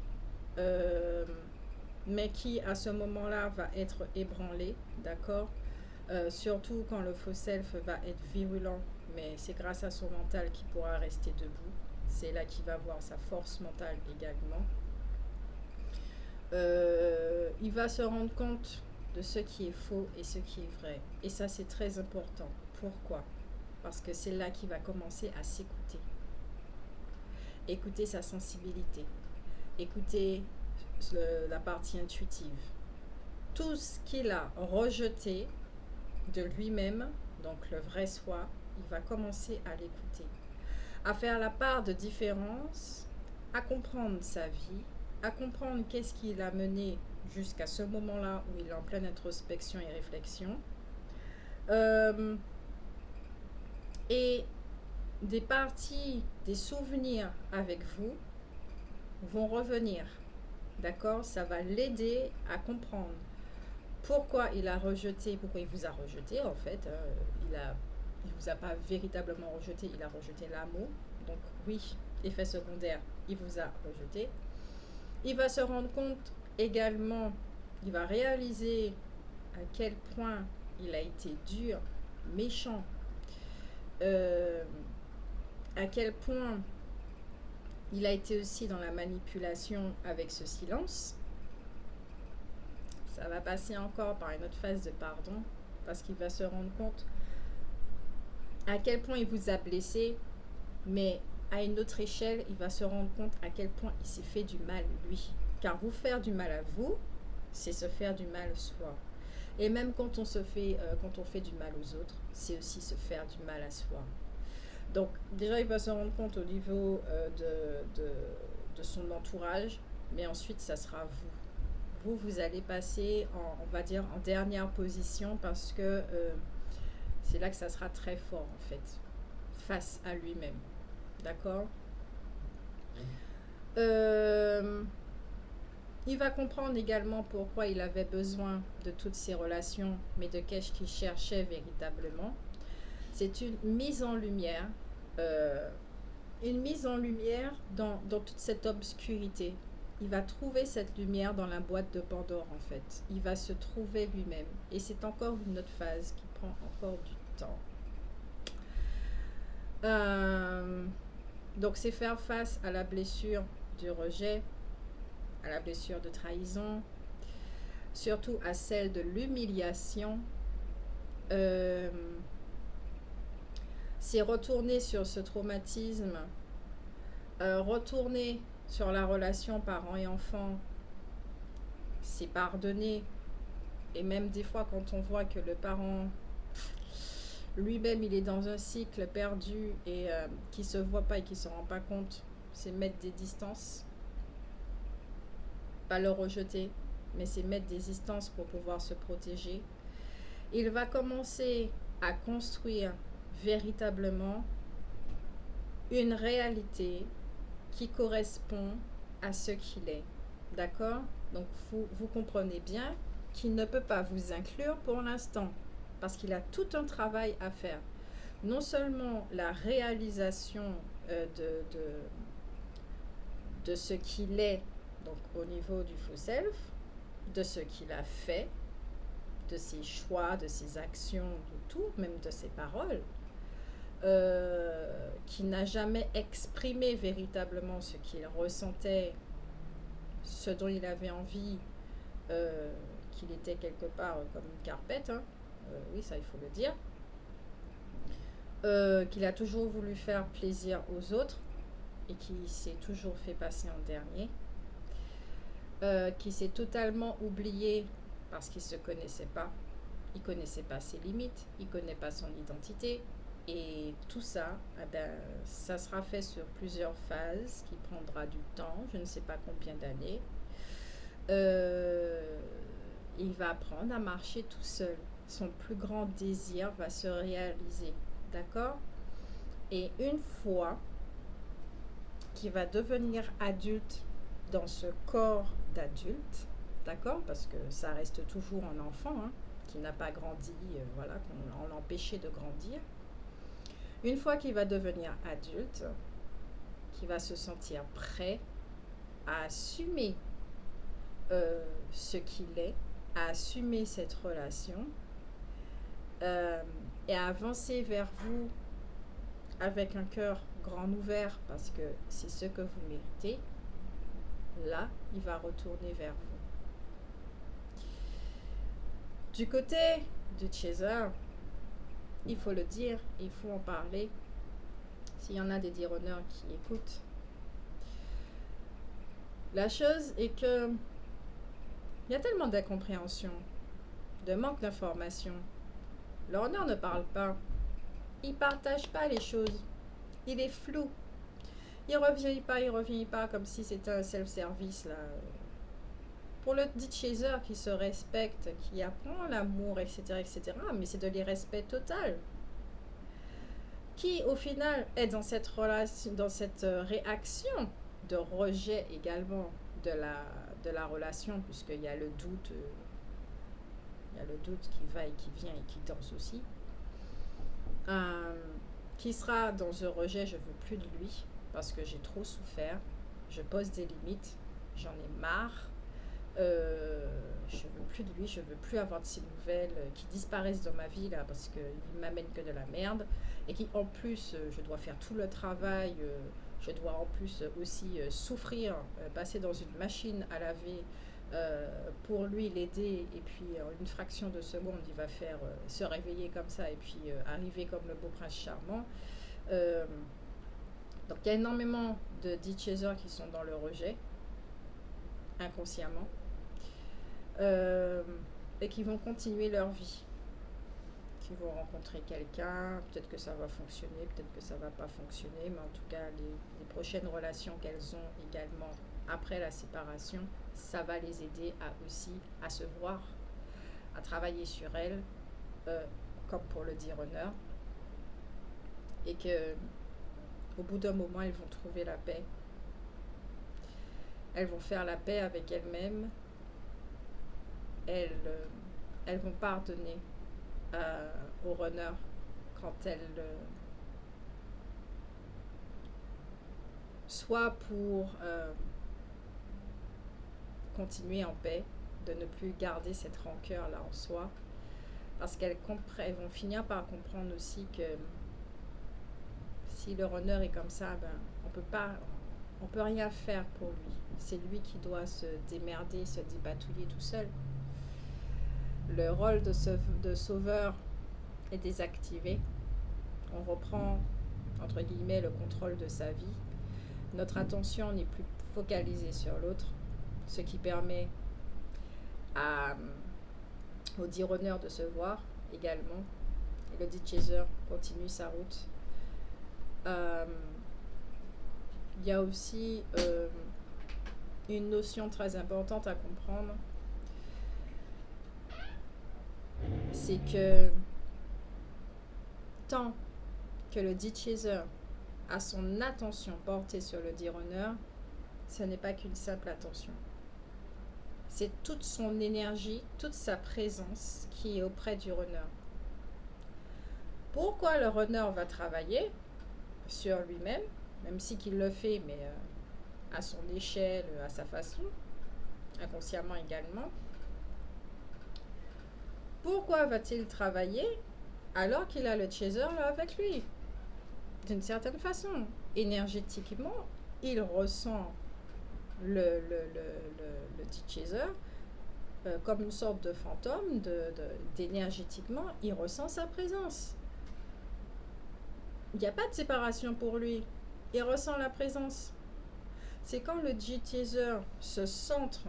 mais qui à ce moment-là va être ébranlée, d'accord. Surtout quand le faux self va être virulent, mais c'est grâce à son mental qu'il pourra rester debout. C'est là qu'il va voir sa force mentale également. Il va se rendre compte de ce qui est faux et ce qui est vrai. Et ça, c'est très important. Pourquoi? Parce que c'est là qu'il va commencer à s'écouter. Écouter sa sensibilité. Écouter la partie intuitive. Tout ce qu'il a rejeté de lui-même, donc le vrai soi, il va commencer à l'écouter. À faire la part de différence, à comprendre sa vie, à comprendre qu'est-ce qui l'a mené jusqu'à ce moment-là où il est en pleine introspection et réflexion. Et des parties, des souvenirs avec vous vont revenir. D'accord? Ça va l'aider à comprendre pourquoi il a rejeté, pourquoi il vous a rejeté en fait. Il vous a pas véritablement rejeté, il a rejeté l'amour. Donc oui, effet secondaire, il vous a rejeté. Il va se rendre compte également, il va réaliser à quel point il a été dur, méchant, à quel point il a été aussi dans la manipulation avec ce silence. Ça va passer encore par une autre phase de pardon, parce qu'il va se rendre compte à quel point il vous a blessé, mais à une autre échelle, il va se rendre compte à quel point il s'est fait du mal lui. Car vous faire du mal à vous, c'est se faire du mal soi. Et même quand on fait du mal aux autres, c'est aussi se faire du mal à soi. Donc déjà, il va se rendre compte au niveau de son entourage, mais ensuite, ça sera vous. Vous allez passer, on va dire, en dernière position parce que c'est là que ça sera très fort, en fait, face à lui-même. D'accord? Il va comprendre également pourquoi il avait besoin de toutes ces relations, mais de qu'est-ce qu'il cherchait véritablement. C'est une mise en lumière dans toute cette obscurité. Il va trouver cette lumière dans la boîte de Pandore en fait. Il va se trouver lui-même. Et c'est encore une autre phase qui prend encore du temps. Donc c'est faire face à la blessure du rejet, à la blessure de trahison, surtout à celle de l'humiliation. C'est retourner sur ce traumatisme, retourner sur la relation parent et enfant, c'est pardonner. Et même des fois quand on voit que le parent lui-même il est dans un cycle perdu et qui ne se voit pas et qui ne se rend pas compte, c'est mettre des distances. Pas le rejeter, mais c'est mettre des distances pour pouvoir se protéger. Il va commencer à construire véritablement une réalité qui correspond à ce qu'il est. D'accord? Donc vous comprenez bien qu'il ne peut pas vous inclure pour l'instant parce qu'il a tout un travail à faire. Non seulement la réalisation de ce qu'il est, donc au niveau du faux self, de ce qu'il a fait, de ses choix, de ses actions, de tout, même de ses paroles, qui n'a jamais exprimé véritablement ce qu'il ressentait, ce dont il avait envie, qu'il était quelque part comme une carpette, hein. Oui, ça il faut le dire, qu'il a toujours voulu faire plaisir aux autres et qui s'est toujours fait passer en dernier, qui s'est totalement oublié parce qu'il ne se connaissait pas, il ne connaissait pas ses limites, il ne connaît pas son identité. Et tout ça, eh ben, ça sera fait sur plusieurs phases qui prendra du temps, je ne sais pas combien d'années. Il va apprendre à marcher tout seul. Son plus grand désir va se réaliser. D'accord? Et une fois qu'il va devenir adulte dans ce corps d'adulte, d'accord? Parce que ça reste toujours un enfant, hein, qui n'a pas grandi, voilà, qu'on l'a empêché de grandir. Une fois qu'il va devenir adulte, qu'il va se sentir prêt à assumer ce qu'il est, à assumer cette relation et à avancer vers vous avec un cœur grand ouvert parce que c'est ce que vous méritez, là, il va retourner vers vous. Du côté du chaser, il faut le dire, il faut en parler. S'il y en a des D-runners qui écoutent, la chose est que il y a tellement d'incompréhension, de manque d'information. Le runner ne parle pas, il partage pas les choses, il est flou. Il revient pas comme si c'était un self-service là. Pour le dit chaser qui se respecte, qui apprend l'amour, etc., etc., mais c'est de l'irrespect total. Qui, au final, est dans cette relation, dans cette réaction de rejet également de la relation, puisqu'il y a le doute, qui va et qui vient et qui danse aussi. Qui sera dans un rejet, je veux plus de lui, parce que j'ai trop souffert, je pose des limites, j'en ai marre. Je veux plus de lui, je veux plus avoir de ces nouvelles qui disparaissent dans ma vie là parce qu'il m'amène que de la merde et qui en plus je dois faire tout le travail, je dois en plus aussi souffrir, passer dans une machine à laver pour lui l'aider et puis en une fraction de seconde il va faire se réveiller comme ça et puis arriver comme le beau prince charmant. Donc il y a énormément de D-chasers qui sont dans le rejet inconsciemment. Et qui vont continuer leur vie, qui vont rencontrer quelqu'un, peut-être que ça va fonctionner, peut-être que ça va pas fonctionner, mais en tout cas les prochaines relations qu'elles ont également après la séparation, ça va les aider à se voir, à travailler sur elles, comme pour le D-runner, et que au bout d'un moment elles vont trouver la paix, elles vont faire la paix avec elles-mêmes. Elles vont pardonner au runner quand elles soit pour continuer en paix, de ne plus garder cette rancœur là en soi, parce qu'elles vont finir par comprendre aussi que si le runner est comme ça, ben on peut rien faire pour lui, c'est lui qui doit se démerder, se dépatouiller tout seul. Le rôle de sauveur est désactivé. On reprend, entre guillemets, le contrôle de sa vie. Notre attention n'est plus focalisée sur l'autre, ce qui permet au D-runner de se voir également. Et le D-chaser continue sa route. Il y a aussi une notion très importante à comprendre. C'est que tant que le D-chaser a son attention portée sur le D-runner, ce n'est pas qu'une simple attention. C'est toute son énergie, toute sa présence qui est auprès du runner. Pourquoi le runner va travailler sur lui-même, même si qu'il le fait, mais à son échelle, à sa façon, inconsciemment également. Pourquoi va-t-il travailler? alors qu'il a le chaser là avec lui. D'une certaine façon, énergétiquement, il ressent le dit chaser comme une sorte de fantôme, d'énergétiquement, il ressent sa présence. Il n'y a pas de séparation pour lui. Il ressent la présence. C'est quand le G-Teaser se centre,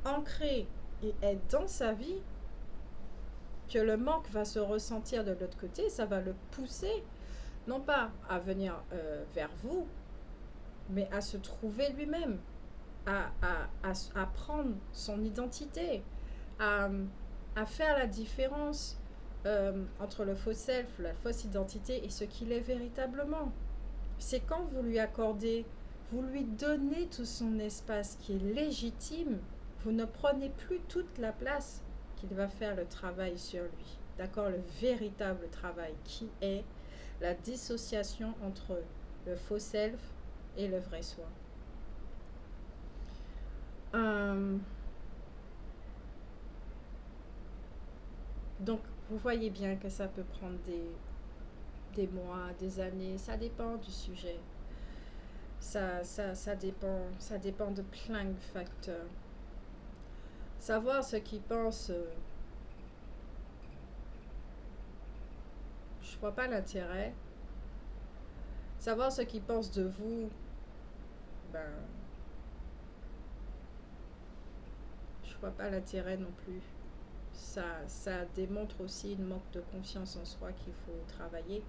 ancré et est dans sa vie, que le manque va se ressentir de l'autre côté. Ça va le pousser, non pas à venir vers vous, mais à se trouver lui-même, à prendre son identité, à, à faire la différence entre le faux self, la fausse identité et ce qu'il est véritablement. C'est quand vous lui accordez, vous lui donnez tout son espace qui est légitime, vous ne prenez plus toute la place qu'il va faire le travail sur lui. D'accord? Le véritable travail qui est la dissociation entre le faux self et le vrai soi. Donc, vous voyez bien que ça peut prendre des mois, des années, ça dépend du sujet. Ça dépend de plein de facteurs. Savoir ce qu'ils pensent, je vois pas l'intérêt. Savoir ce qu'ils pensent de vous, ben, je vois pas l'intérêt non plus. Ça démontre aussi une manque de confiance en soi qu'il faut travailler,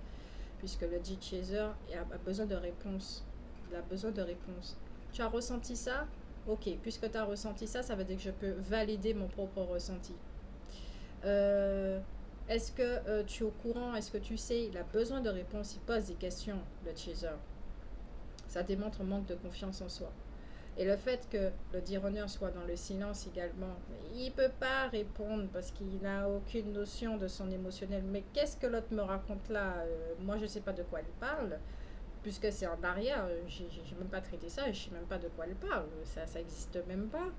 puisque le G-Chaser a besoin de réponse. Il a besoin de réponse. Tu as ressenti ça? Ok, puisque tu as ressenti ça, ça veut dire que je peux valider mon propre ressenti. Est-ce que tu es au courant? Est-ce que tu sais? Il a besoin de réponse, il pose des questions, le chaser. Ça démontre un manque de confiance en soi. Et le fait que le D-runner soit dans le silence également, il ne peut pas répondre parce qu'il n'a aucune notion de son émotionnel. Mais qu'est-ce que l'autre me raconte là? Moi, je ne sais pas de quoi elle parle, puisque c'est en arrière. Je n'ai même pas traité ça, je ne sais même pas de quoi elle parle. Ça n'existe même pas.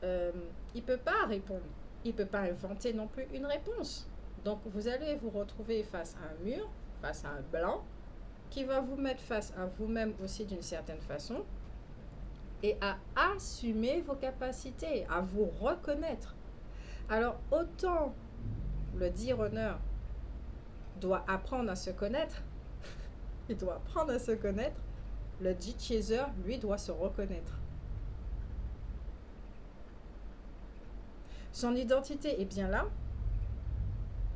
Il ne peut pas répondre. Il ne peut pas inventer non plus une réponse. Donc, vous allez vous retrouver face à un mur, face à un blanc, qui va vous mettre face à vous-même aussi d'une certaine façon, et à assumer vos capacités, à vous reconnaître. Alors, autant le D-runner doit apprendre à se connaître, il doit apprendre à se connaître, le D-chaser, lui, doit se reconnaître. Son identité est bien là,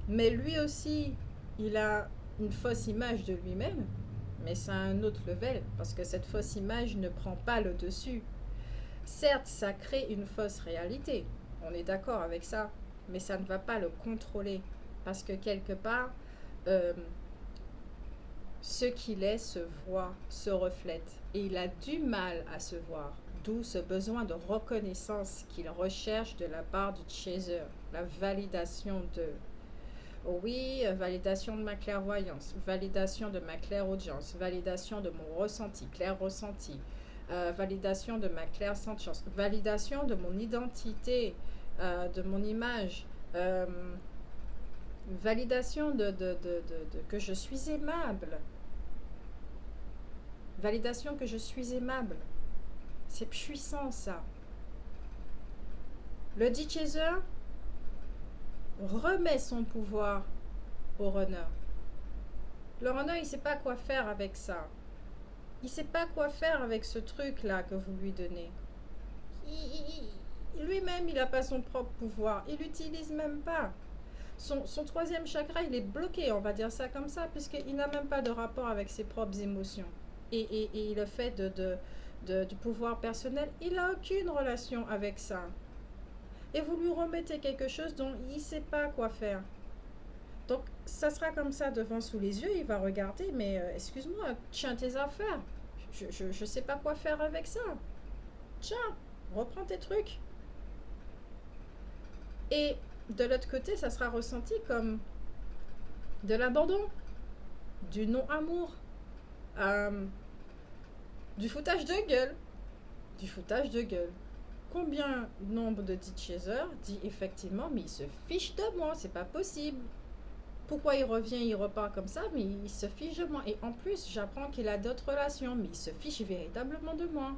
mais lui aussi, il a une fausse image de lui-même, mais c'est un autre level, parce que cette fausse image ne prend pas le dessus. Certes, ça crée une fausse réalité, on est d'accord avec ça, mais ça ne va pas le contrôler, parce que quelque part, ce qu'il est se voit, se reflète, et il a du mal à se voir, d'où ce besoin de reconnaissance qu'il recherche de la part du chaser, la validation de... Oh oui, validation de ma clairvoyance, validation de ma clairaudience, validation de mon ressenti, clair ressenti, validation de ma claire sentience, validation de mon identité, de mon image, validation de que je suis aimable, validation que je suis aimable. C'est puissant ça. Le D-Chaser remet son pouvoir au runner. Le runner, il ne sait pas quoi faire avec ça. Il ne sait pas quoi faire avec ce truc-là que vous lui donnez. Lui-même, il n'a pas son propre pouvoir. Il l'utilise même pas. Son troisième chakra, il est bloqué, on va dire ça comme ça, puisqu'il n'a même pas de rapport avec ses propres émotions. Et le fait du pouvoir personnel, il n'a aucune relation avec ça. Et vous lui remettez quelque chose dont il ne sait pas quoi faire. Donc, ça sera comme ça devant sous les yeux, il va regarder, mais excuse-moi, tiens tes affaires. Je ne sais pas quoi faire avec ça. Tiens, reprends tes trucs. Et de l'autre côté, ça sera ressenti comme de l'abandon, du non-amour, du foutage de gueule. Du foutage de gueule. Combien nombre de D-Chasers dit effectivement, mais il se fiche de moi, c'est pas possible. Pourquoi il revient, il repart comme ça, mais il se fiche de moi. Et en plus, j'apprends qu'il a d'autres relations, mais il se fiche véritablement de moi.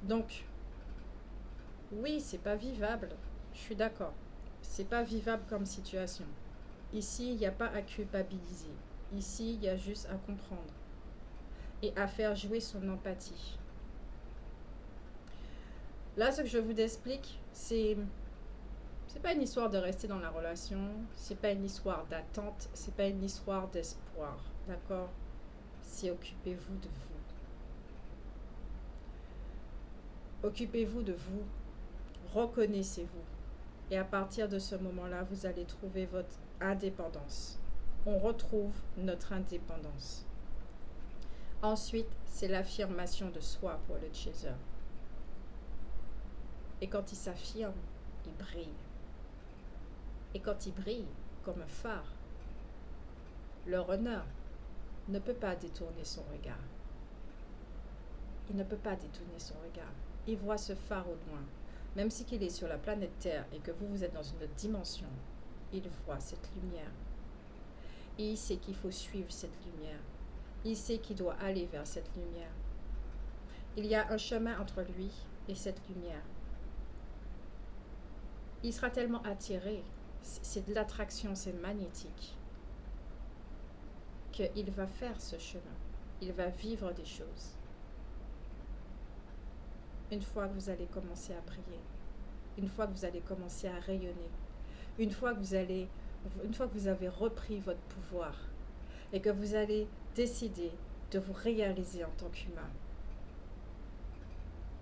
Donc, oui, c'est pas vivable. Je suis d'accord. C'est pas vivable comme situation. Ici, il n'y a pas à culpabiliser. Ici, il y a juste à comprendre et à faire jouer son empathie. Là, ce que je vous explique, c'est pas une histoire de rester dans la relation, c'est pas une histoire d'attente, c'est pas une histoire d'espoir, d'accord? C'est occupez-vous de vous. Occupez-vous de vous, reconnaissez-vous. Et à partir de ce moment-là, vous allez trouver votre indépendance. On retrouve notre indépendance. Ensuite, c'est l'affirmation de soi pour le chaser. Et quand il s'affirme, il brille. Et quand il brille comme un phare, le runner ne peut pas détourner son regard. Il ne peut pas détourner son regard. Il voit ce phare au loin. Même si qu'il est sur la planète Terre et que vous êtes dans une autre dimension, il voit cette lumière. Et il sait qu'il faut suivre cette lumière. Il sait qu'il doit aller vers cette lumière. Il y a un chemin entre lui et cette lumière. Il sera tellement attiré, c'est de l'attraction, c'est magnétique, qu'il va faire ce chemin. Il va vivre des choses. Une fois que vous allez commencer à prier, une fois que vous allez commencer à rayonner, une fois que vous avez repris votre pouvoir et que vous allez décider de vous réaliser en tant qu'humain,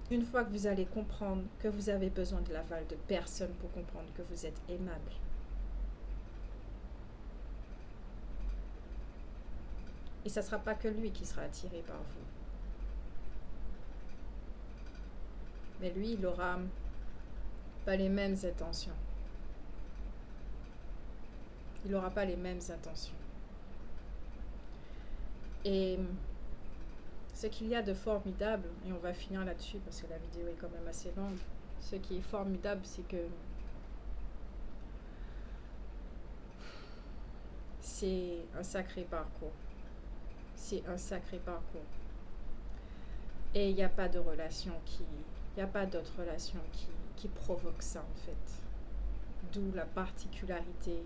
une fois que vous allez comprendre que vous avez besoin de l'aval de personne pour comprendre que vous êtes aimable, et ça ne sera pas que lui qui sera attiré par vous, mais lui, il n'aura pas les mêmes intentions. Il n'aura pas les mêmes intentions. Et ce qu'il y a de formidable, et on va finir là-dessus parce que la vidéo est quand même assez longue, ce qui est formidable, c'est que c'est un sacré parcours. C'est un sacré parcours. Et il n'y a pas de relation il n'y a pas d'autre relation qui provoque ça en fait. D'où la particularité,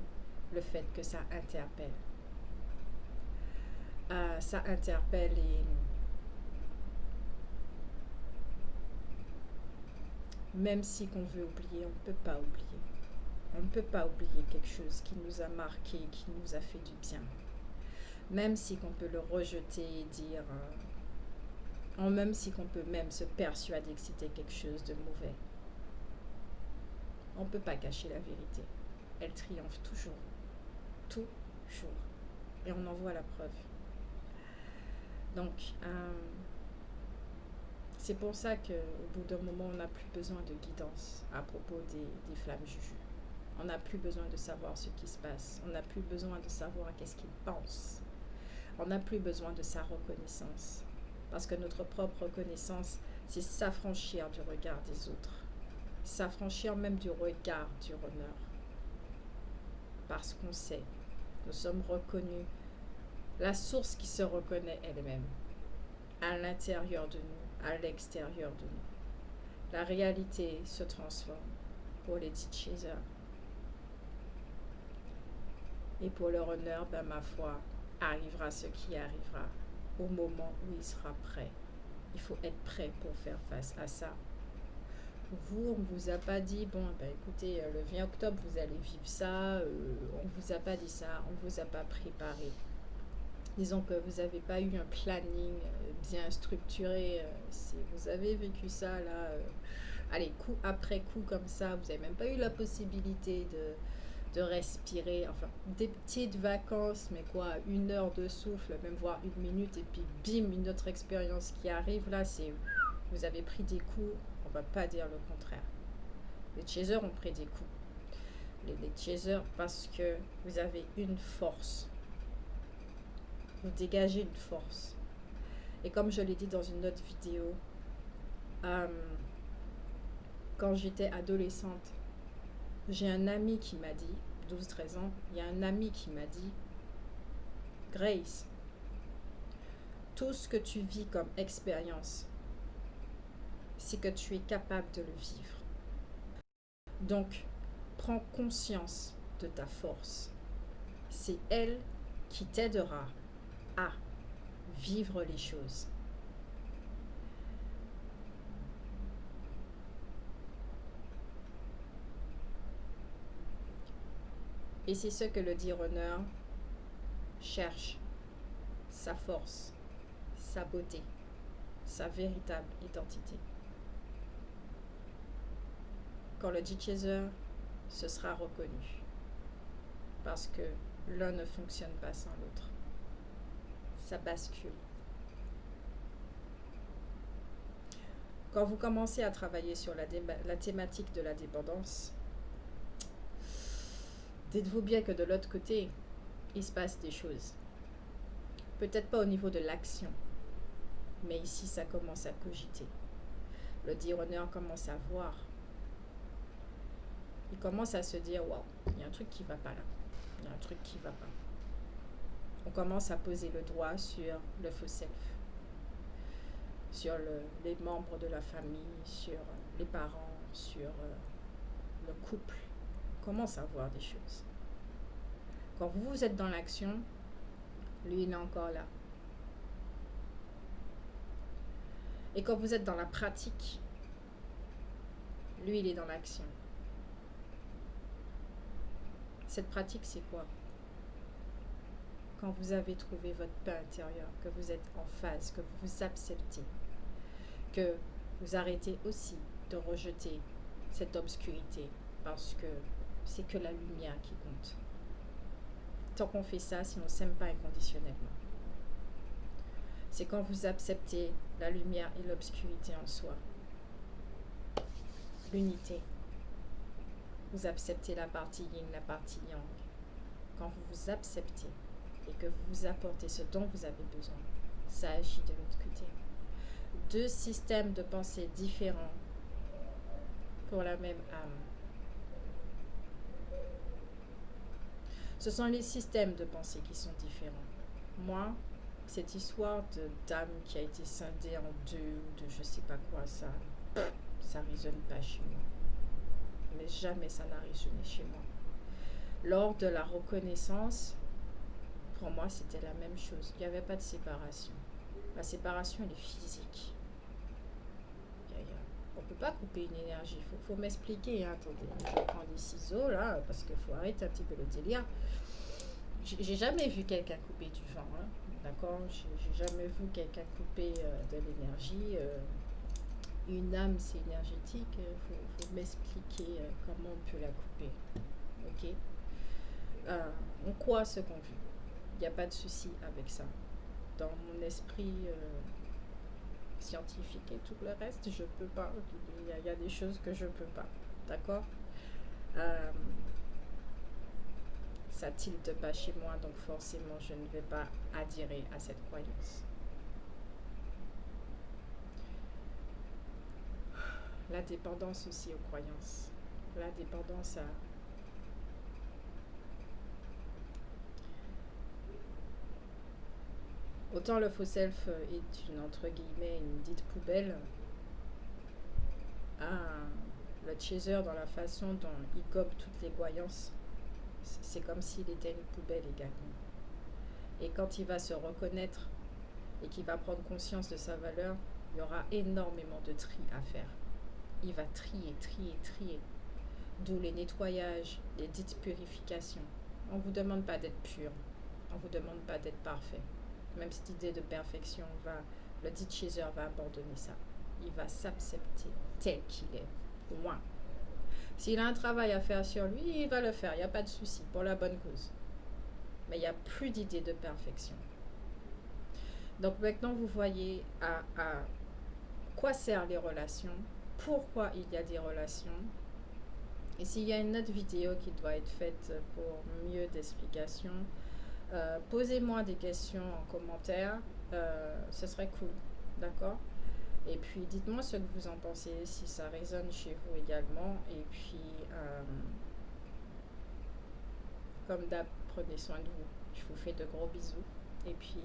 le fait que ça interpelle. Ça interpelle et même si qu'on veut oublier, on ne peut pas oublier. On ne peut pas oublier quelque chose qui nous a marqué, qui nous a fait du bien. Même si qu'on peut le rejeter et dire, même si qu'on peut même se persuader que c'était quelque chose de mauvais. On ne peut pas cacher la vérité. Elle triomphe toujours. Toujours. Et on en voit la preuve. Donc, c'est pour ça qu'au bout d'un moment, on n'a plus besoin de guidance à propos des flammes juju. On n'a plus besoin de savoir ce qui se passe. On n'a plus besoin de savoir qu'est-ce qu'ils pensent. On n'a plus besoin de sa reconnaissance. Parce que notre propre reconnaissance, c'est s'affranchir du regard des autres. S'affranchir même du regard du runner. Parce qu'on sait, nous sommes reconnus. La source qui se reconnaît elle-même, à l'intérieur de nous, à l'extérieur de nous. La réalité se transforme pour les dits chasers. Et pour le runner, ma foi, arrivera ce qui arrivera au moment où il sera prêt. Il faut être prêt pour faire face à ça. Vous, on ne vous a pas dit, bon, écoutez, le 20 octobre, vous allez vivre ça, on ne vous a pas dit ça, on ne vous a pas préparé. Disons que vous n'avez pas eu un planning bien structuré. Si vous avez vécu ça, là, allez, coup après coup comme ça, vous n'avez même pas eu la possibilité de respirer, enfin, des petites vacances, mais quoi, 1 heure de souffle, même voire 1 minute, et puis bim, une autre expérience qui arrive, là, c'est, vous avez pris des coups, on va pas dire le contraire. Les chasers ont pris des coups. Les chasers, parce que vous avez une force. Vous dégagez une force. Et comme je l'ai dit dans une autre vidéo, quand j'étais adolescente, j'ai un ami qui m'a dit, 12-13 ans, il y a un ami qui m'a dit, Grace, tout ce que tu vis comme expérience, c'est que tu es capable de le vivre. Donc, prends conscience de ta force. C'est elle qui t'aidera à vivre les choses. Et c'est ce que le D-Runner cherche, sa force, sa beauté, sa véritable identité. Quand le D-Chaser, ce sera reconnu, parce que l'un ne fonctionne pas sans l'autre. Ça bascule. Quand vous commencez à travailler sur la thématique de la dépendance, dites-vous bien que de l'autre côté, il se passe des choses. Peut-être pas au niveau de l'action, mais ici, ça commence à cogiter. Le D-Runner commence à voir. Il commence à se dire, waouh, il y a un truc qui va pas là. Il y a un truc qui va pas. On commence à poser le doigt sur le faux self, sur les membres de la famille, sur les parents, sur le couple. On commence à voir des choses. Quand vous êtes dans l'action, lui, il est encore là. Et quand vous êtes dans la pratique, lui, il est dans l'action. Cette pratique, c'est quoi? Quand vous avez trouvé votre paix intérieure, que vous êtes en phase, que vous vous acceptez, que vous arrêtez aussi de rejeter cette obscurité, parce que c'est que la lumière qui compte. Tant qu'on fait ça, si on ne s'aime pas inconditionnellement. C'est quand vous acceptez la lumière et l'obscurité en soi. L'unité. Vous acceptez la partie yin, la partie yang. Quand vous vous acceptez et que vous vous apportez ce dont vous avez besoin, ça agit de l'autre côté. Deux systèmes de pensée différents pour la même âme. Ce sont les systèmes de pensée qui sont différents. Moi, cette histoire d'âme qui a été scindée en deux ou de je sais pas quoi, ça résonne pas chez moi. Mais jamais ça n'a résonné chez moi. Lors de la reconnaissance, pour moi, c'était la même chose. Il n'y avait pas de séparation. La séparation, elle est physique. On ne peut pas couper une énergie. Il faut m'expliquer. Hein. Attendez, je vais prendre des ciseaux là, parce qu'il faut arrêter un petit peu le délire. J'ai jamais vu quelqu'un couper du vent. Hein. D'accord? J'ai jamais vu quelqu'un couper de l'énergie. Une âme, c'est énergétique. Il faut m'expliquer comment on peut la couper. Ok? On croit ce qu'on vit. Il n'y a pas de souci avec ça. Dans mon esprit scientifique et tout le reste, je peux pas. Il y a des choses que je peux pas. D'accord? Ça tilte pas chez moi, donc forcément, je ne vais pas adhérer à cette croyance. La dépendance aussi aux croyances. La dépendance à... Autant le faux self est une, entre guillemets, une dite poubelle, le chaser dans la façon dont il gobe toutes les croyances, c'est comme s'il était une poubelle également. Et quand il va se reconnaître et qu'il va prendre conscience de sa valeur, il y aura énormément de tri à faire. Il va trier, trier, trier. D'où les nettoyages, les dites purifications. On ne vous demande pas d'être pur. On ne vous demande pas d'être parfait. Même cette idée de perfection, le dit chaser va abandonner ça. Il va s'accepter tel qu'il est. Point. S'il a un travail à faire sur lui, il va le faire. Il n'y a pas de souci, pour la bonne cause. Mais il n'y a plus d'idée de perfection. Donc maintenant, vous voyez à quoi servent les relations, pourquoi il y a des relations. Et s'il y a une autre vidéo qui doit être faite pour mieux d'explications, posez-moi des questions en commentaire, ce serait cool, d'accord? Et puis dites-moi ce que vous en pensez, si ça résonne chez vous également. Et puis Comme d'hab, prenez soin de vous. Je vous fais de gros bisous. Et puis,